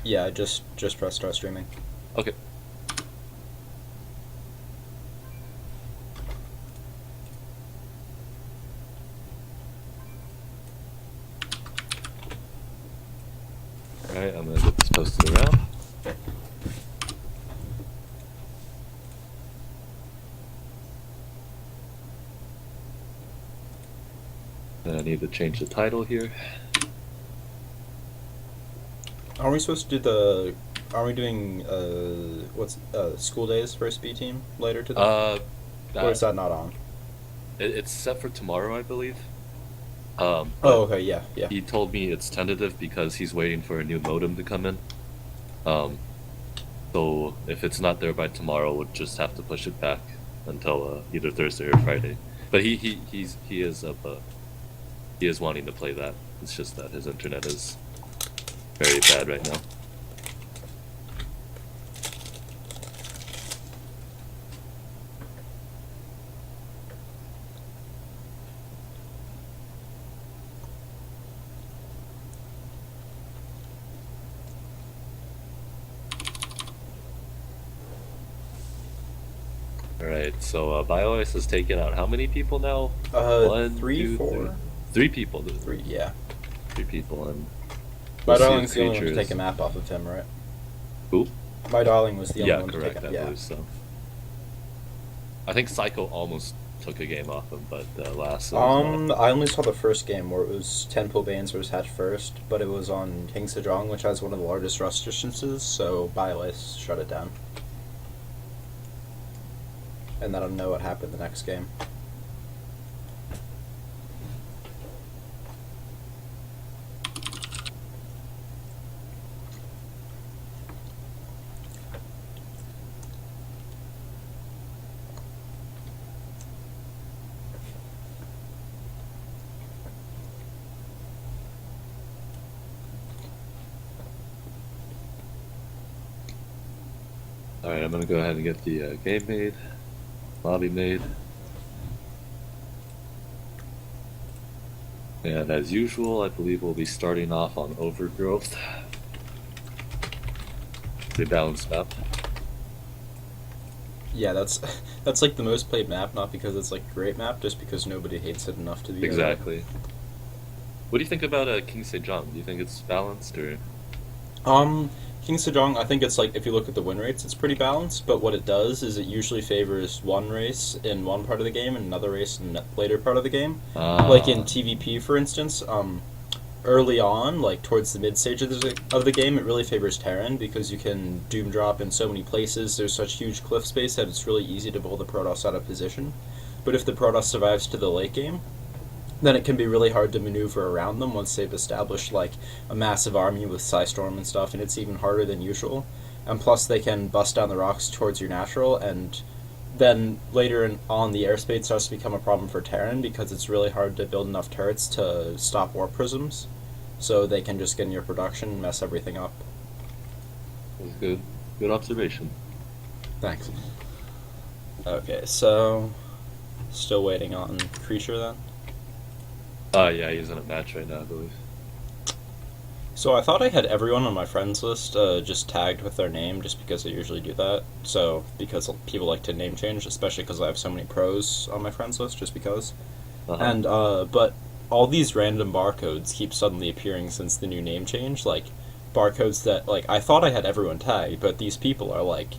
Yeah, just press start streaming. Okay. Alright, I'm gonna get this posted around. Then I need to change the title here. Are we supposed to do the? Are we doing what's school days first B team later today? Uh, Or is that that not on? it's set for tomorrow, I believe. Oh, But okay, yeah, yeah. he told me it's tentative because he's waiting for a new modem to come in. Um, so if it's not there by tomorrow, we'll just have to push it back until either Thursday or Friday. But he is wanting to play that. It's just that his internet is very bad right now. Alright, so Bioice has taken out how many people now? One, Three, two, three. four, 3 people. three. Yeah. 3 people, and My we'll see darling's if the only one to take creatures. a map off of him, right? Who? My darling was the only Yeah, one to correct, take I a yeah. believe so. I think Psycho almost took a game off him, but last it was I only saw the first game where it was Tenpo Banes versus Hatch first, but it was on King Sejong, which has one of the largest rust distances, so Bioice shut it down. And I don't know what happened the next game. Alright, I'm gonna go ahead and get the game made, lobby made. And as usual, I believe we'll be starting off on Overgrowth. The balanced map. Yeah, that's like the most played map, not because it's like a great map, just because nobody hates it enough to be Exactly. What do you think about King Sejong? Do you think it's balanced, or? King Sejong, I think it's like if you look at the win rates, it's pretty balanced. But what it does is it usually favors one race in one part of the game and another race in the later part of the game. Like in Ah, TVP, for instance, early on, like towards the mid stage of the game, it really favors Terran because you can doom drop in so many places. There's such huge cliff space that it's really easy to pull the Protoss out of position. But if the Protoss survives to the late game, then it can be really hard to maneuver around them once they've established like a massive army with Psystorm and stuff, and it's even harder than usual. And plus, they can bust down the rocks towards your natural, and then later on, the airspace starts to become a problem for Terran because it's really hard to build enough turrets to stop warp prisms, so they can just get in your production and mess everything up. that's good. Good observation. Thanks. Okay, so still waiting on Creature then. Yeah, he's in a match right now, I believe. So I thought I had everyone on my friends list just tagged with their name, just because I usually do that. So because people like to name change, especially because I have so many pros on my friends list, just because. Uh-huh. And but all these random barcodes keep suddenly appearing since the new name change. Like barcodes that like I thought I had everyone tagged, but these people are like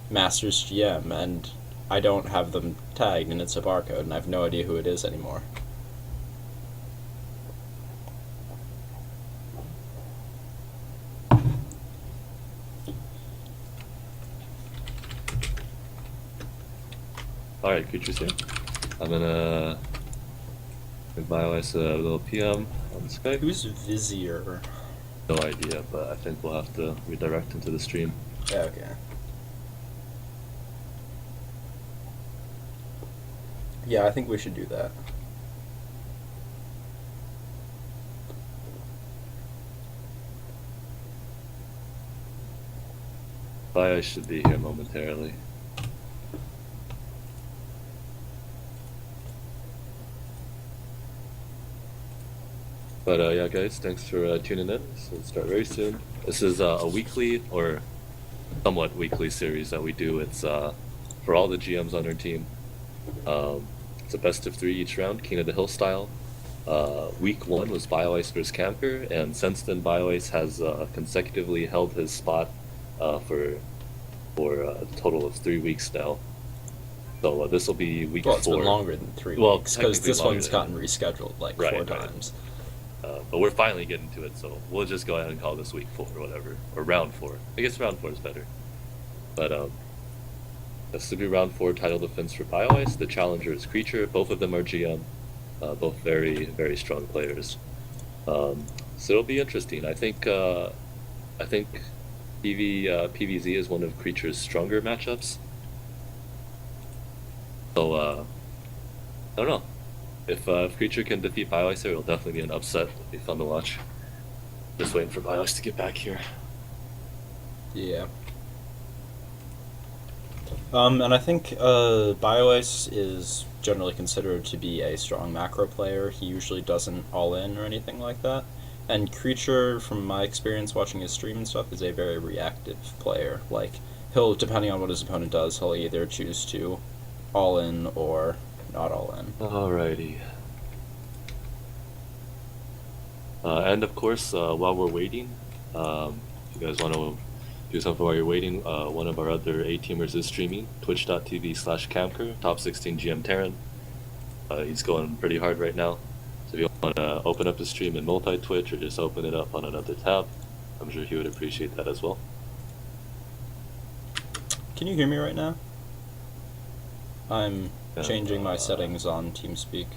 Masters GM, and I don't have them tagged, and it's a barcode, and I have no idea who it is anymore. Alright, creatures here. I'm gonna give Bioice a little PM on Skype. Who's Vizier? No idea, but I think we'll have to redirect into the stream. Yeah, okay. Yeah, I think we should do that. Bioice should be here momentarily. But yeah, guys, thanks for tuning in. So we'll start very soon. This is a weekly or somewhat weekly series that we do. It's for all the GMs on our team. It's a best of 3 each round, King of the Hill style. Week 1 was Bioice versus Camper, and since then Bioice has consecutively held his spot for a total of 3 weeks now. So this will be week 4. Well, it's been longer than 3 Well, weeks because this technically one's longer gotten rescheduled like Right, 4 right. times. But we're finally getting to it, so we'll just go ahead and call this week 4 or whatever, or round 4. I guess round 4 is better. But this will be round 4 title defense for Bioice. The challenger is Creature. Both of them are GM. Both very, very strong players. So it'll be interesting. I think PVZ is one of Creature's stronger matchups. So I don't know. If Creature can defeat Bioice here, it'll definitely be an upset. It'll be fun to watch. Just waiting for Bioice to get back here. Yeah. And I think Bioice is generally considered to be a strong macro player. He usually doesn't all in or anything like that. And Creature, from my experience watching his stream and stuff, is a very reactive player. Like, he'll, depending on what his opponent does, he'll either choose to all in or not all in. Alrighty. And of course, while we're waiting, if you guys want to do something while you're waiting, one of our other A-teamers is streaming, twitch.tv/Camker, top 16 GM Terran. He's going pretty hard right now. So if you want to open up the stream in multi-Twitch or just open it up on another tab, I'm sure he would appreciate that as well. Can you hear me right now? I'm changing my settings on TeamSpeak.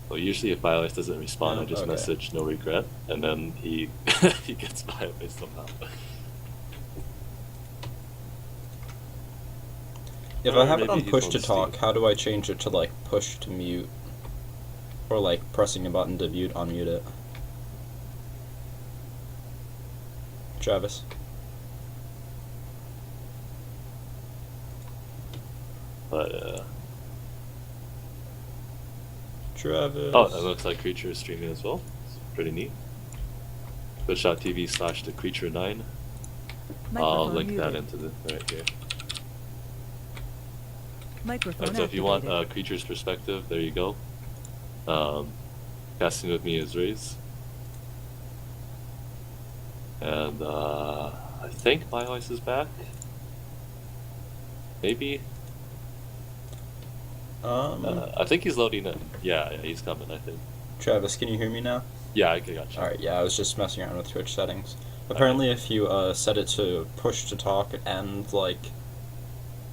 Well, usually if Bioice doesn't respond, I just okay. message no regret, and then he he gets Bioice somehow. If Or I have it maybe on he's push on to talk, Steam. how do I change it to like push to mute? Or like pressing a button to unmute it? Travis. But Travis. oh, it looks like Creature is streaming as well. It's pretty neat. Twitch.tv/thecreature9. I'll link muted. that into the right here. Microphone And so if you want activated. Creature's perspective, there you go. Casting with me is Raze. And I think Bioice is back. Maybe. I think he's loading in. Yeah, he's coming, I think. Travis, can you hear me now? Yeah, I got you. Alright, yeah, I was just messing around with Twitch settings. Apparently if you set it to push to talk and like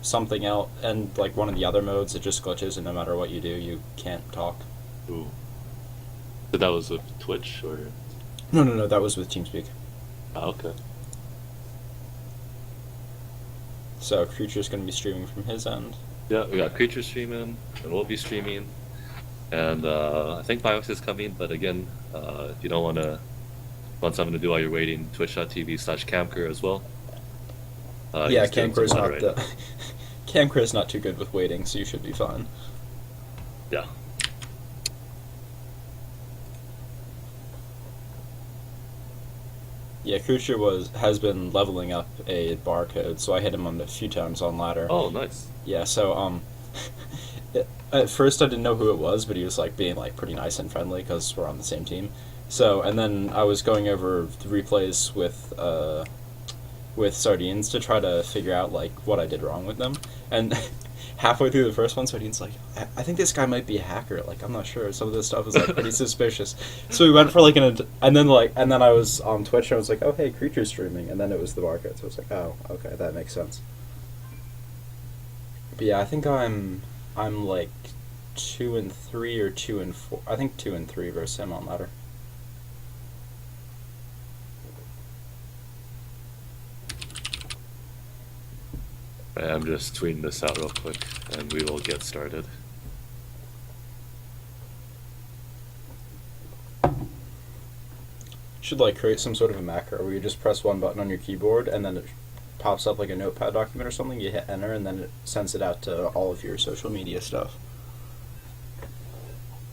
something else and like one of the other modes, it just glitches and no matter what you do, you can't talk. Ooh. So that was with Twitch, or? No, that was with TeamSpeak. Ah, okay. So Creature's gonna be streaming from his end. Yeah, we got Creature streaming, and we'll be streaming. And I think Bioice is coming, but again, if you don't want something to do while you're waiting, twitch.tv/Camker as well. Yeah, he's doing Camcrew's some not moderating. the Camcrew's not too good with waiting, so you should be fine. Yeah. Yeah, Creature has been leveling up a barcode, so I hit him on a few times on ladder. Oh, nice. Yeah, so at first I didn't know who it was, but he was like being like pretty nice and friendly because we're on the same team. So and then I was going over the replays with Sardines to try to figure out like what I did wrong with them, and halfway through the first one, Sardines like, I think this guy might be a hacker. Like I'm not sure. Some of this stuff is like pretty suspicious. So we went for like and then I was on Twitch and I was like, oh hey, Creature's streaming, and then it was the barcode. So I was like, oh okay, that makes sense. But yeah, I think I'm like 2-3 or 2-4. I think 2-3 versus him on ladder. I'm just tweeting this out real quick, and we will get started. Should like create some sort of a macro where you just press one button on your keyboard and then it pops up like a notepad document or something. You hit enter and then it sends it out to all of your social media stuff.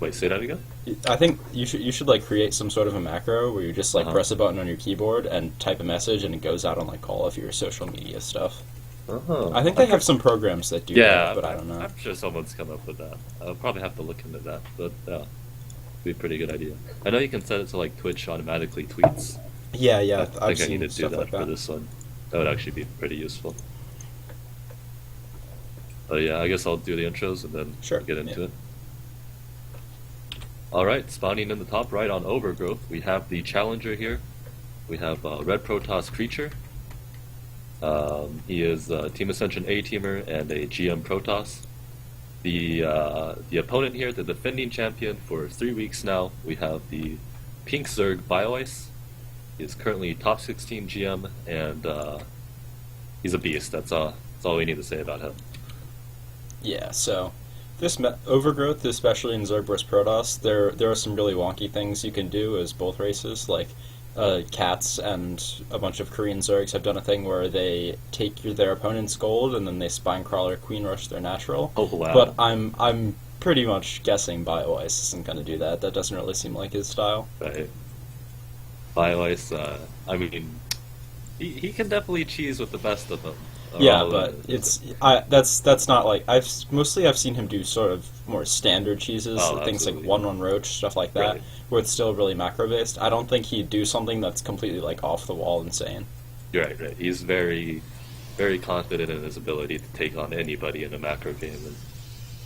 Wait, say that again? I think you should like create some sort of a macro where you just like Uh-huh. press a button on your keyboard and type a message and it goes out on like all of your social media stuff. Oh, I think they have some programs that do yeah, that, but I don't know. I'm sure someone's come up with that. I'll probably have to look into that, but yeah, be a pretty good idea. I know you can set it to like Twitch automatically tweets. Yeah, I yeah, think I've I seen need to do stuff that like for that. this one. That would actually be pretty useful. But yeah, I guess I'll do the intros and then Sure, get into yeah. it. Alright, spawning in the top right on Overgrowth, we have the Challenger here. We have Red Protoss Creature. He is a Team Ascension A-teamer and a GM Protoss. The opponent here, the defending champion for 3 weeks now, we have the Pink Zerg Bioice. He is currently top 16 GM, and he's a beast. That's all we need to say about him. Yeah, so overgrowth, especially in Zerg vs Protoss, there are some really wonky things you can do as both races. Like cats and a bunch of Korean Zergs have done a thing where they take their opponent's gold and then they spine crawler queen rush their natural. Oh wow! But I'm pretty much guessing Bioice isn't going to do that. That doesn't really seem like his style. Right. Bioice, I mean, he can definitely cheese with the best of them. Yeah, Oh, but that's not like I've seen him do sort of more standard cheeses, Oh, things like absolutely. 1-1 roach, stuff like that, Right. where it's still really macro based. I don't think he'd do something that's completely like off the wall insane. You're right, right. He's very, very confident in his ability to take on anybody in a macro game.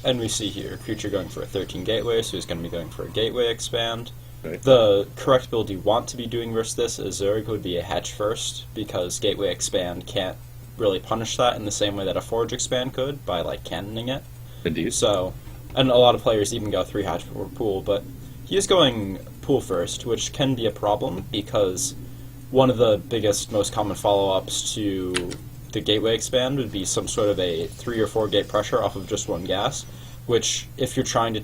And we see here creature going for a 13 gateway, so he's going to be going for a gateway expand. Right. The correct build you want to be doing versus this as Zerg would be a hatch first, because gateway expand can't really punish that in the same way that a forge expand could by like cannoning it. Indeed. So, and a lot of players even go 3 hatch before pool, but he is going pool first, which can be a problem because one of the biggest, most common follow-ups to the gateway expand would be some sort of a 3 or 4 gate pressure off of just one gas, which if you're trying to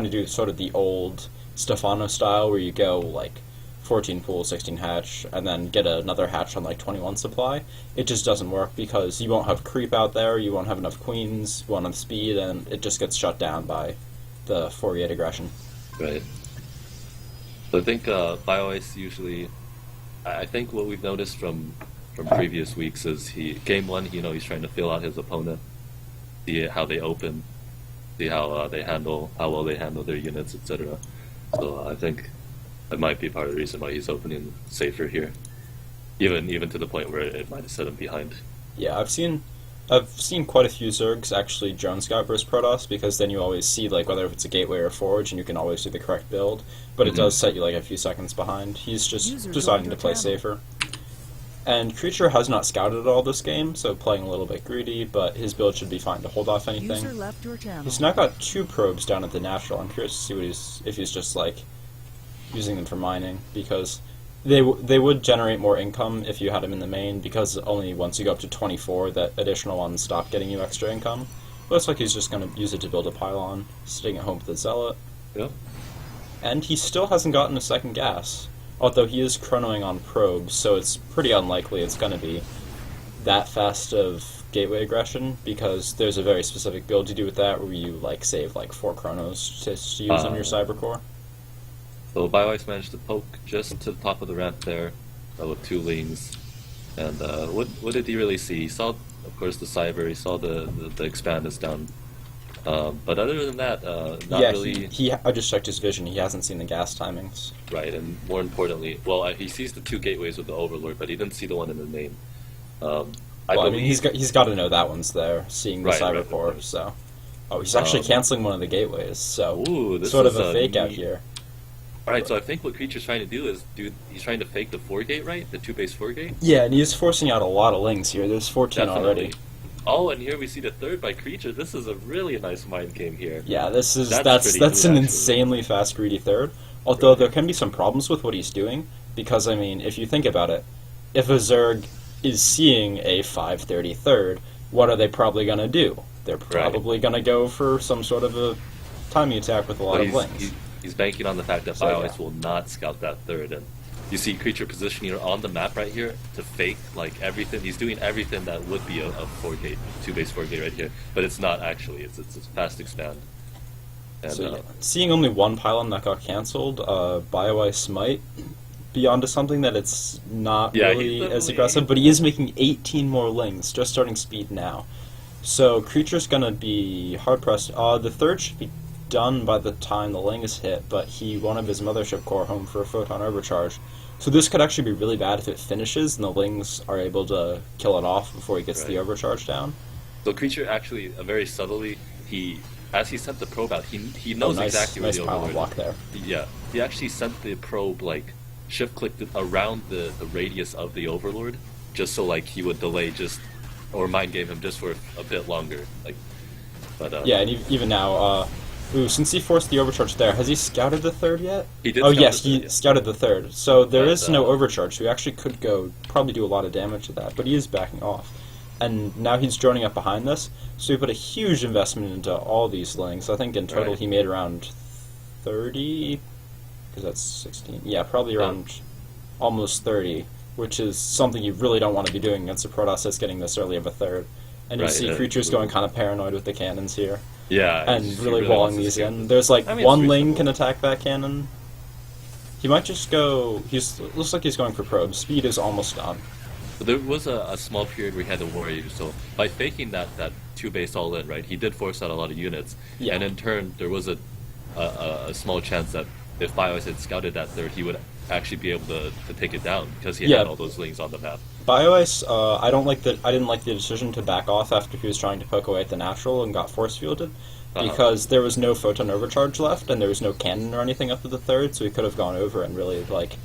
do sort of the old Stefano style where you go like 14 pool, 16 hatch, and then get another hatch on like 21 supply, it just doesn't work because you won't have creep out there, you won't have enough queens, you won't have speed, and it just gets shut down by the 4-gate aggression. Right. So I think Bioice usually, I think what we've noticed from previous weeks is game one, he's trying to feel out his opponent, see how they open, see how well they handle their units, etc. So I think that might be part of the reason why he's opening safer here, even to the point where it might have set him behind. Yeah, I've seen quite a few Zergs actually drone scout versus Protoss because then you always see like whether it's a gateway or a forge and you can always do the correct build, but it does set you like a few seconds behind. He's just deciding to play safer. And Creature has not scouted at all this game, so playing a little bit greedy, but his build should be fine to hold off anything. He's now got 2 probes down at the natural. I'm curious to see if he's just like using them for mining, because they would generate more income if you had them in the main, because only once you go up to 24 that additional ones stop getting you extra income. Looks like he's just going to use it to build a pylon, sitting at home with the Zealot. Yep. And he still hasn't gotten a second gas, although he is chronoing on probes, so it's pretty unlikely it's going to be that fast of gateway aggression, because there's a very specific build you do with that where you like save like 4 chronos to use on your cybercore. So Bioice managed to poke just to the top of the ramp there with 2 lanes. And what did he really see? He saw, of course, the cyber. He saw the expand is down. But other than that, not really. I just checked his vision. He hasn't seen the gas timings. Right, and more importantly, well, he sees the 2 gateways with the Overlord, but he didn't see the one in the name. I mean, he's got to know that one's there, seeing the cybercore. So, he's actually canceling one of the gateways. So, ooh, this sort is of a fake out here. Alright, so I think what Creature's trying to do is he's trying to fake the 4-gate, right? The 2-base 4-gate? Yeah, and he's forcing out a lot of links here. There's 14 already. Oh, and here we see the 3rd by Creature. This is a really nice mind game here. Yeah, that's pretty an good, insanely fast greedy 3rd. Although there can be some problems with what he's doing, because I mean, if you think about it, if a Zerg is seeing a 530 3rd, what are they probably going to do? They're probably going to go for some sort of a timing attack with a lot of links. He's banking on the fact that Bioice will not scout that 3rd, and you see Creature positioning on the map right here to fake like everything. He's doing everything that would be a 4-gate, 2-base 4-gate right here, but it's not actually. It's a fast expand. And So yeah, seeing only one pylon that got cancelled, Bioice might be onto something that it's not yeah, really as aggressive, but he is making 18 more lings, just starting speed now. So Creature's gonna be hard pressed. The third should be done by the time the ling is hit, but he won't have his mothership core home for a photon overcharge. So this could actually be really bad if it finishes and the lings are able to kill it off before he gets the Right. overcharge down. So Creature actually, very subtly, as he sent the probe out, he knows Nice, exactly where nice the pylon Overlord block is. there. Yeah, he actually sent the probe, like, shift-clicked it around the radius of the Overlord, just so, like, he would delay just, or mind game him just for a bit longer. Like, but, Yeah, and even now, since he forced the overcharge there, has he scouted the third yet? He did Oh scout yes, the he third, yeah. scouted the third. So there But, is no overcharge, so he actually could probably do a lot of damage to that, but he is backing off. And now he's joining up behind this, so he put a huge investment into all these lings. I think in total Right. he made around 30, because that's 16. Yeah, probably around almost 30, which is something you really don't want to be doing against a Protoss that's getting this early of a third. And you Right, see yeah, Creatures going absolutely. kind of paranoid with the cannons here Yeah, and he really wants walling to these scout in. this. There's like I mean, it's one ling reasonable. can attack that cannon. He might just go. Looks like he's going for probe. Speed is almost done. But there was a small period where he had to worry. So by faking that two base all in, right, he did force out a lot of units. Yeah. And in turn, there was a small chance that if Bioice had scouted that third, he would actually be able to take it down because he Yeah. had all those lings on the map. Bioice, I didn't like the decision to back off after he was trying to poke away at the natural and got force fielded, because there was no photon overcharge left and there was no cannon or anything up to the third, so he could have gone over and really like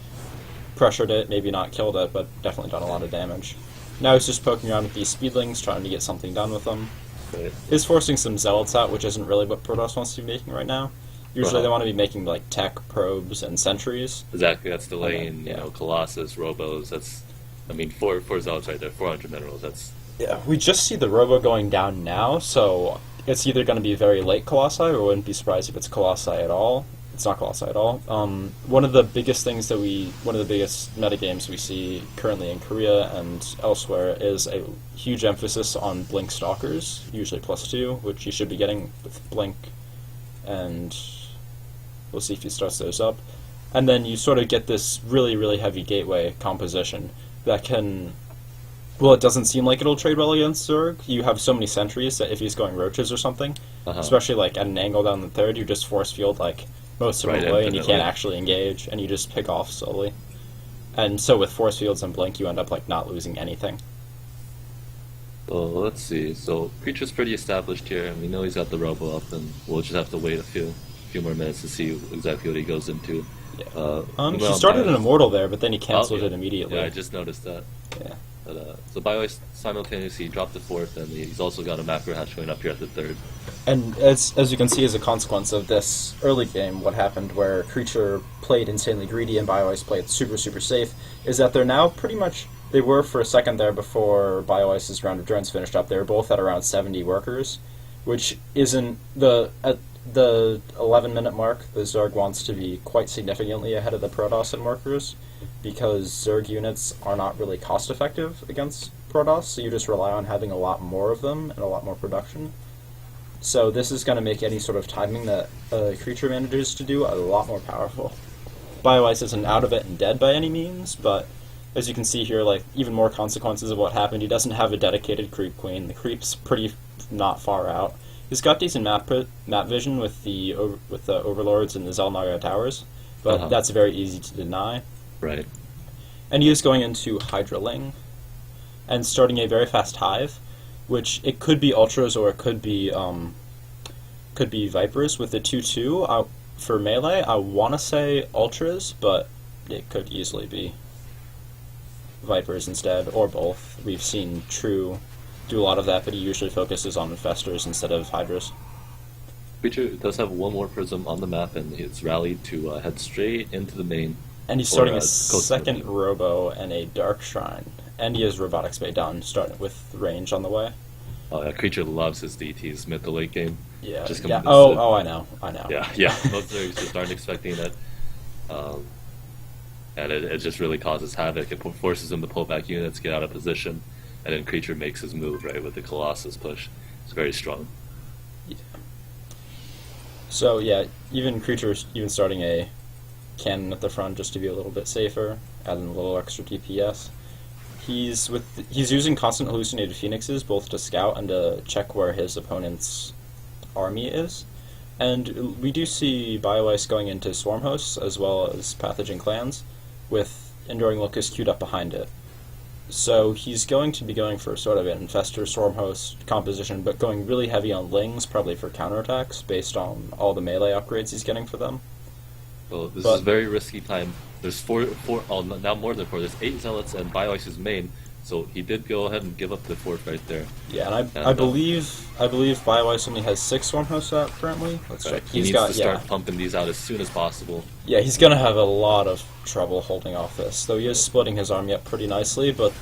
pressured it, maybe not killed it, but definitely done a lot of damage. Now he's just poking around with these speedlings, trying to get something done with them. Right. Is forcing some zealots out, which isn't really what Protoss wants to be making right now. Usually they want to be making like tech, probes, and sentries. Exactly, that's delaying, yeah. Colossus, Robos, that's, I mean, four zealots right there, 400 minerals, that's, Yeah, we just see the Robo going down now, so it's either going to be very late Colossi, or wouldn't be surprised if it's Colossi at all. It's not Colossi at all. One of the biggest metagames we see currently in Korea and elsewhere is a huge emphasis on Blink Stalkers, usually +2, which you should be getting with Blink, and we'll see if he starts those up. And then you sort of get this really, really heavy gateway composition that can... Well, it doesn't seem like it'll trade well against Zerg. You have so many sentries that if he's going roaches or something, especially like at an angle down the third, you just force field like most of Right, the way, and you infinitely. can't actually engage, and you just pick off slowly. And so with force fields and blink, you end up like not losing anything. so let's see, so Creature's pretty established here, and we know he's got the Robo up, and we'll just have to wait a few more minutes to see exactly what he goes into. Yeah. He Meanwhile, started an Bioice- immortal there, but then he canceled Oh, it immediately. Yeah, I just noticed that. Yeah. But, so Bioice simultaneously dropped the fourth, and he's also got a macro hatch going up here at the third. And as you can see, as a consequence of this early game, what happened where Creature played insanely greedy and Bioice played super, super safe, is that they're now pretty much... They were for a second there before Bioice's round of drones finished up. They were both at around 70 workers, which isn't... At the 11-minute mark, the Zerg wants to be quite significantly ahead of the Protoss in workers, because Zerg units are not really cost-effective against Protoss, so you just rely on having a lot more of them and a lot more production. So this is going to make any sort of timing that Creature manages to do a lot more powerful. Bioice isn't out of it and dead by any means, but as you can see here, like even more consequences of what happened. He doesn't have a dedicated creep queen. The creep's pretty not far out. He's got decent map vision with the overlords and the Zelnaga towers, but that's very easy to deny. Right. And he is going into Hydraling and starting a very fast hive, which it could be ultras or it could be vipers with the 2/2. For melee, I want to say ultras, but it could easily be vipers instead, or both. We've seen True do a lot of that, but he usually focuses on infestors instead of hydras. Creature does have one more prism on the map, and it's rallied to head straight into the main. And he's starting a close to the second main. Robo and a Dark Shrine. And he has Robotics Bay done, starting with range on the way. Creature loves his DTs mid to late game. Yeah. Just come Yeah. with the Oh, Sid. I know. Yeah. Most Zergs just aren't expecting it. And it just really causes havoc. It forces him to pull back units, get out of position, and then Creature makes his move, right, with the Colossus push. It's very strong. So yeah, even creatures even starting a cannon at the front just to be a little bit safer, adding a little extra DPS. He's using constant hallucinated phoenixes both to scout and to check where his opponent's army is. And we do see Bioice going into swarm hosts as well as pathogen clans, with Enduring Locust queued up behind it. So he's going to be going for sort of an infestor swarm host composition, but going really heavy on lings, probably for counterattacks, based on all the melee upgrades he's getting for them. So this is a very risky time. There's now more than four. There's 8 zealots and Bioice's main. So he did go ahead and give up the fort right there. Yeah, and I believe Bioice only has 6 swarm hosts out currently. Let's check. He needs to start pumping these out as soon as possible. Yeah, he's gonna have a lot of trouble holding off this. Though he is splitting his army up pretty nicely, but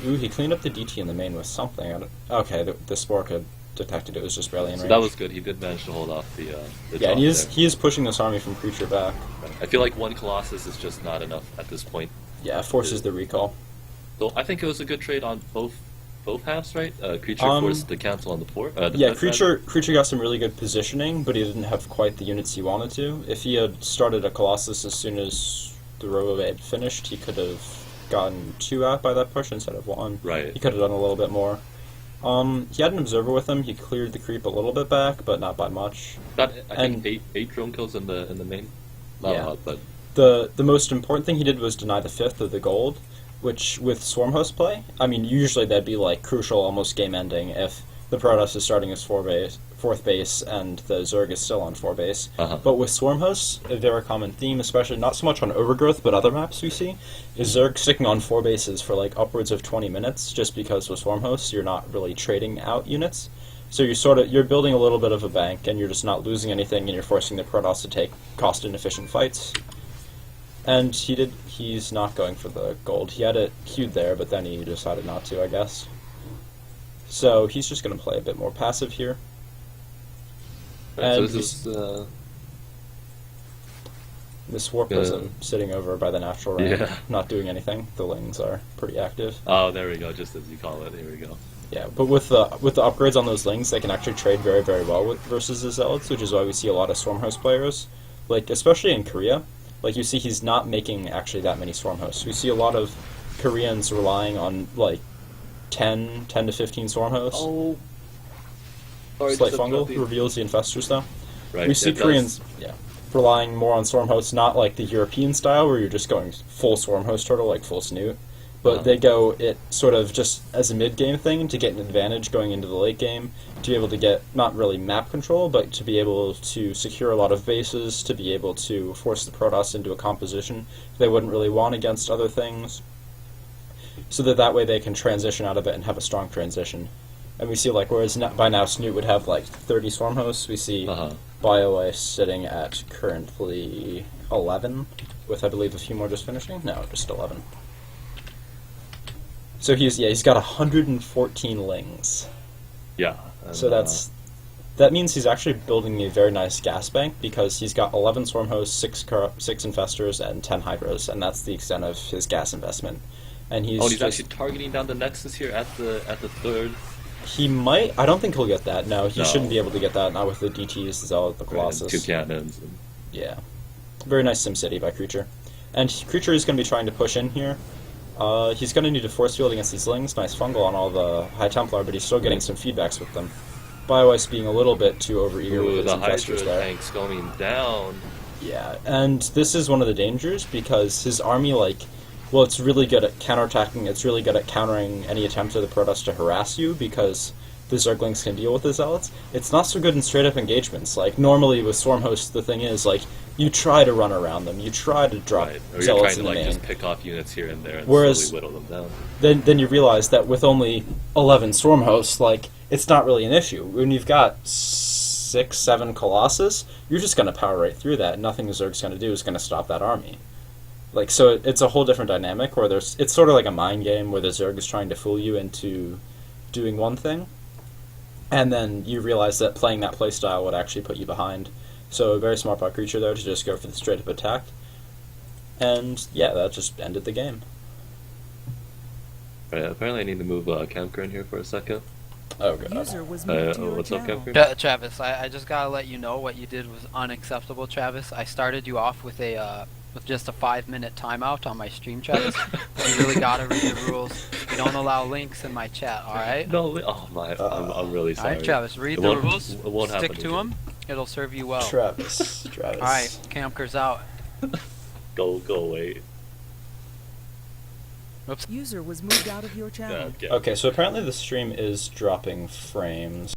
he cleaned up the DT in the main with something. Okay, the Spore could detected it was just barely in range. So that was good. He did manage to hold off the yeah, and he is pushing this army from creature back. I feel like one Colossus is just not enough at this point. Yeah, it forces the recall. So I think it was a good trade on both halves, right? Creature forced the cancel on the fort. Yeah, creature got some really good positioning, but he didn't have quite the units he wanted to. If he had started a Colossus as soon as the Robo had finished, he could have gotten 2 out by that push instead of 1. Right. He could have done a little bit more. He had an observer with him. He cleared the creep a little bit back, but not by much. Got I think eight drone kills in the main. Not a lot, but the most important thing he did was deny the 5th of the gold, which with swarm host play, I mean, usually that'd be like crucial, almost game ending if the Protoss is starting his 4th base and the Zerg is still on 4 base. But with swarm hosts, a very common theme, especially not so much on Overgrowth, but other maps we see, is Zerg sticking on 4 bases for like upwards of 20 minutes, just because with swarm hosts you're not really trading out units. So you're building a little bit of a bank, and you're just not losing anything, and you're forcing the Protoss to take cost-inefficient fights. And he's not going for the gold. He had it queued there, but then he decided not to, I guess. So he's just going to play a bit more passive here. And so this is this warp is sitting over by the natural range, not doing anything. The lings are pretty active. Oh, there we go, just as you call it. Here we go. Yeah, but with the upgrades on those lings, they can actually trade very, very well versus the zealots, which is why we see a lot of swarm host players, like especially in Korea. Like you see, he's not making actually that many swarm hosts. We see a lot of Koreans relying on like 10 to 15 swarm hosts. Oh, Slight fungal reveals the infestors though. Right. We see Koreans, relying more on swarm hosts, not like the European style where you're just going full swarm host turtle, like full snoot. But they go it sort of just as a mid-game thing to get an advantage going into the late game, to be able to get not really map control, but to be able to secure a lot of bases, to be able to force the Protoss into a composition they wouldn't really want against other things, so that way they can transition out of it and have a strong transition. And we see, like, whereas by now Snoot would have like 30 swarm hosts, we see Bioice sitting at currently 11, with I believe a few more just finishing. No, just 11. So he's got 114 lings. Yeah. So that means he's actually building a very nice gas bank, because he's got 11 swarm hosts, 6 infestors, and 10 hydras, and that's the extent of his gas investment. And he's actually targeting down the Nexus here at the 3rd. He might. I don't think he'll get that. No, he shouldn't be able to get that. Not with the DTs, the Zealot, the Colossus. 2 cannons. Yeah. Very nice SimCity by Creature. And Creature is going to be trying to push in here. He's going to need a force field against these lings. Nice fungal on all the High Templar, but he's still getting some feedbacks with them. Bioice being a little bit too overeager with his infestors there. The tank's going down. Yeah, and this is one of the dangers, because his army, it's really good at counterattacking, it's really good at countering any attempt of the Protoss to harass you, because the Zerglings can deal with the Zealots. It's not so good in straight-up engagements. Like, normally with Swarm Hosts, the thing is, you try to run around them, you try to drop Zealots in the main. Just pick off units here and there and slowly whittle them down. Then you realize that with only 11 Swarm Hosts, it's not really an issue. When you've got 6, 7 Colossus, you're just going to power right through that, and nothing the Zerg's going to do is going to stop that army. So it's a whole different dynamic, where it's sort of like a mind game, where the Zerg is trying to fool you into doing one thing, and then you realize that playing that playstyle would actually put you behind. So a very smart by Creature there to just go for the straight-up attack. And yeah, that just ended the game. Right, apparently I need to move Kemker in here for a second. Oh god. User was moved to your what's up, channel. Captain? Travis, I just gotta let you know what you did was unacceptable, Travis. I started you off with a with just a 5-minute timeout on my stream, Travis. You really gotta read the rules. We don't allow links in my chat, alright? No, oh my, I'm really sorry. Alright, Travis, read It the won't- rules, it won't stick happen to again. them, it'll serve you well. Travis. Alright, Campker's out. Go away. Whoops. User was moved out of your channel. Yeah, Okay, so apparently the stream is dropping frames.